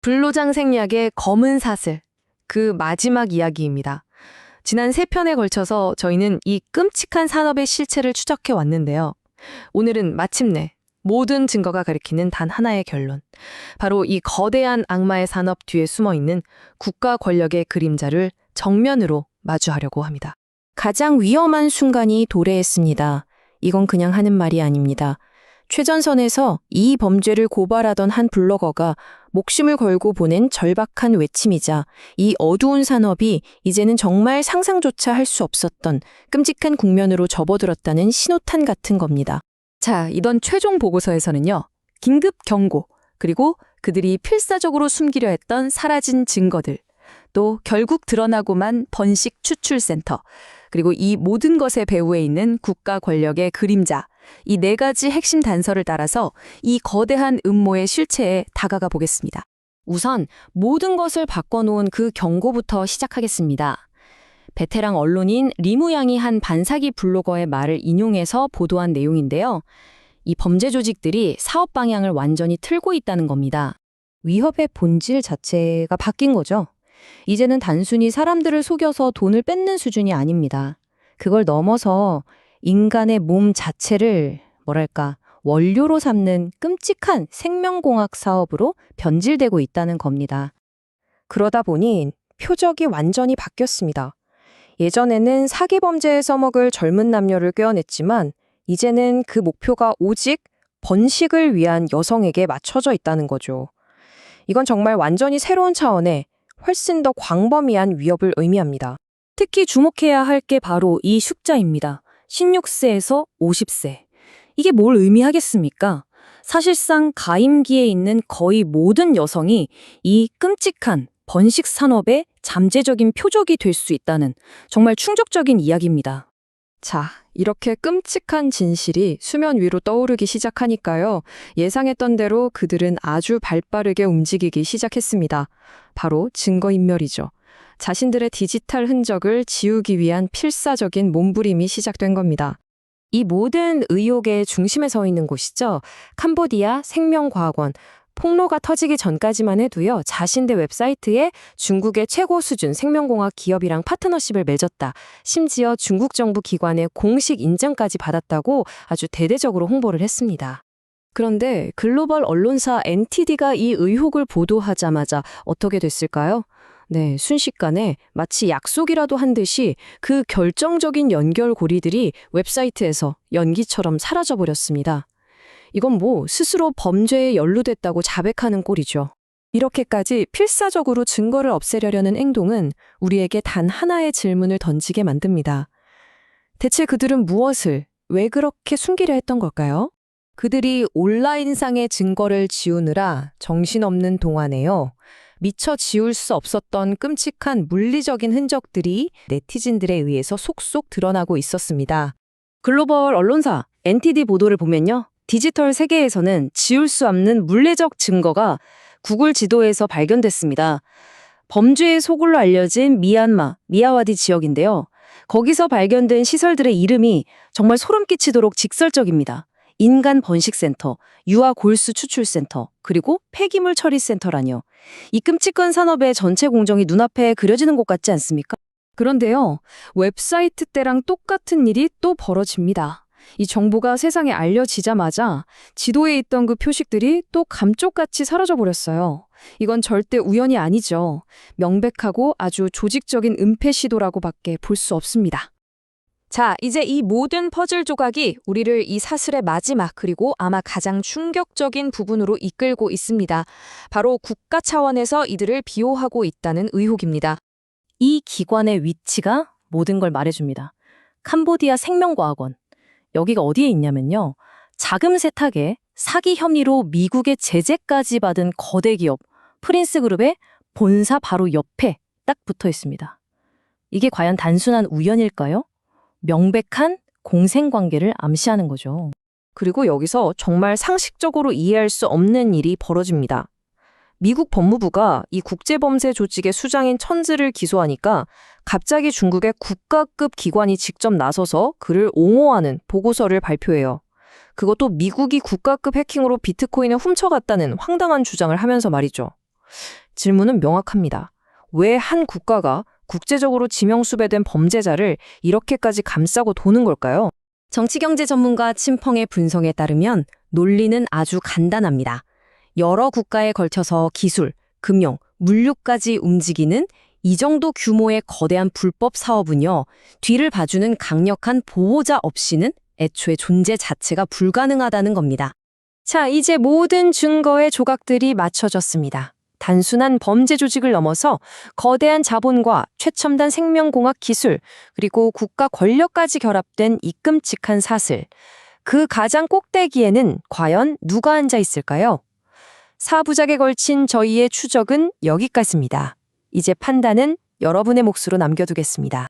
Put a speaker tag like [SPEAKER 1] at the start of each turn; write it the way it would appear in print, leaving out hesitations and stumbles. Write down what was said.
[SPEAKER 1] 불로장 생략의 검은 사슬, 그 마지막 이야기입니다. 지난 3편에 걸쳐서 저희는 이 끔찍한 산업의 실체를 추적해 왔는데요. 오늘은 마침내 모든 증거가 가리키는 단 하나의 결론. 바로 이 거대한 악마의 산업 뒤에 숨어있는 국가 권력의 그림자를 정면으로 마주하려고 합니다.
[SPEAKER 2] 가장 위험한 순간이 도래했습니다. 이건 그냥 하는 말이 아닙니다. 최전선에서 이 범죄를 고발하던 한 블로거가 목숨을 걸고 보낸 절박한 외침이자 이 어두운 산업이 이제는 정말 상상조차 할 수 없었던 끔찍한 국면으로 접어들었다는 신호탄 같은 겁니다.
[SPEAKER 1] 자, 이번 최종 보고서에서는요. 긴급 경고, 그리고 그들이 필사적으로 숨기려 했던 사라진 증거들, 또 결국 드러나고만 번식 추출센터, 그리고 이 모든 것의 배후에 있는 국가 권력의 그림자, 이 4가지 핵심 단서를 따라서 이 거대한 음모의 실체에 다가가 보겠습니다. 우선 모든 것을 바꿔놓은 그 경고부터 시작하겠습니다. 베테랑 언론인 리무 양이 한 반사기 블로거의 말을 인용해서 보도한 내용인데요. 이 범죄 조직들이 사업 방향을 완전히 틀고 있다는 겁니다.
[SPEAKER 2] 위협의 본질 자체가 바뀐 거죠. 이제는 단순히 사람들을 속여서 돈을 뺏는 수준이 아닙니다. 그걸 넘어서 인간의 몸 자체를 원료로 삼는 끔찍한 생명공학 사업으로 변질되고 있다는 겁니다. 그러다 보니 표적이 완전히 바뀌었습니다. 예전에는 사기범죄에 써먹을 젊은 남녀를 꿰어냈지만 이제는 그 목표가 오직 번식을 위한 여성에게 맞춰져 있다는 거죠. 이건 정말 완전히 새로운 차원의 훨씬 더 광범위한 위협을 의미합니다. 특히 주목해야 할 게 바로 이 숫자입니다. 16세에서 50세. 이게 뭘 의미하겠습니까? 사실상 가임기에 있는 거의 모든 여성이 이 끔찍한 번식 산업의 잠재적인 표적이 될 수 있다는 정말 충격적인 이야기입니다.
[SPEAKER 1] 자, 이렇게 끔찍한 진실이 수면 위로 떠오르기 시작하니까요. 예상했던 대로 그들은 아주 발빠르게 움직이기 시작했습니다. 바로 증거인멸이죠. 자신들의 디지털 흔적을 지우기 위한 필사적인 몸부림이 시작된 겁니다.
[SPEAKER 2] 이 모든 의혹의 중심에 서 있는 곳이죠. 캄보디아 생명과학원. 폭로가 터지기 전까지만 해도요. 자신들 웹사이트에 중국의 최고 수준 생명공학 기업이랑 파트너십을 맺었다. 심지어 중국 정부 기관의 공식 인정까지 받았다고 아주 대대적으로 홍보를 했습니다.
[SPEAKER 1] 그런데 글로벌 언론사 NTD가 이 의혹을 보도하자마자 어떻게 됐을까요? 네, 순식간에 마치 약속이라도 한 듯이 그 결정적인 연결고리들이 웹사이트에서 연기처럼 사라져버렸습니다. 이건 스스로 범죄에 연루됐다고 자백하는 꼴이죠. 이렇게까지 필사적으로 증거를 없애려는 행동은 우리에게 단 하나의 질문을 던지게 만듭니다. 대체 그들은 무엇을, 왜 그렇게 숨기려 했던 걸까요? 그들이 온라인상의 증거를 지우느라 정신없는 동안에요. 미처 지울 수 없었던 끔찍한 물리적인 흔적들이 네티즌들에 의해서 속속 드러나고 있었습니다.
[SPEAKER 2] 글로벌 언론사 NTD 보도를 보면요. 디지털 세계에서는 지울 수 없는 물리적 증거가 구글 지도에서 발견됐습니다. 범죄의 소굴로 알려진 미얀마, 미야와디 지역인데요. 거기서 발견된 시설들의 이름이 정말 소름 끼치도록 직설적입니다. 인간 번식센터, 유아 골수 추출센터, 그리고 폐기물 처리센터라뇨. 이 끔찍한 산업의 전체 공정이 눈앞에 그려지는 것 같지 않습니까?
[SPEAKER 1] 그런데요, 웹사이트 때랑 똑같은 일이 또 벌어집니다. 이 정보가 세상에 알려지자마자 지도에 있던 그 표식들이 또 감쪽같이 사라져버렸어요. 이건 절대 우연이 아니죠. 명백하고 아주 조직적인 은폐 시도라고밖에 볼 수 없습니다. 자, 이제 이 모든 퍼즐 조각이 우리를 이 사슬의 마지막 그리고 아마 가장 충격적인 부분으로 이끌고 있습니다. 바로 국가 차원에서 이들을 비호하고 있다는 의혹입니다.
[SPEAKER 2] 이 기관의 위치가 모든 걸 말해줍니다. 캄보디아 생명과학원. 여기가 어디에 있냐면요. 자금 세탁에 사기 혐의로 미국의 제재까지 받은 거대 기업 프린스 그룹의 본사 바로 옆에 딱 붙어 있습니다. 이게 과연 단순한 우연일까요? 명백한 공생관계를 암시하는 거죠.
[SPEAKER 1] 그리고 여기서 정말 상식적으로 이해할 수 없는 일이 벌어집니다. 미국 법무부가 이 국제범죄 조직의 수장인 천즈를 기소하니까 갑자기 중국의 국가급 기관이 직접 나서서 그를 옹호하는 보고서를 발표해요. 그것도 미국이 국가급 해킹으로 비트코인을 훔쳐갔다는 황당한 주장을 하면서 말이죠.
[SPEAKER 2] 질문은 명확합니다. 왜 한 국가가 국제적으로 지명수배된 범죄자를 이렇게까지 감싸고 도는 걸까요?
[SPEAKER 1] 정치경제 전문가 친펑의 분석에 따르면 논리는 아주 간단합니다. 여러 국가에 걸쳐서 기술, 금융, 물류까지 움직이는 이 정도 규모의 거대한 불법 사업은요, 뒤를 봐주는 강력한 보호자 없이는 애초에 존재 자체가 불가능하다는 겁니다. 자, 이제 모든 증거의 조각들이 맞춰졌습니다. 단순한 범죄 조직을 넘어서 거대한 자본과 최첨단 생명공학 기술, 그리고 국가 권력까지 결합된 이 끔찍한 사슬. 그 가장 꼭대기에는 과연 누가 앉아 있을까요? 4부작에 걸친 저희의 추적은 여기까지입니다. 이제 판단은 여러분의 몫으로 남겨두겠습니다.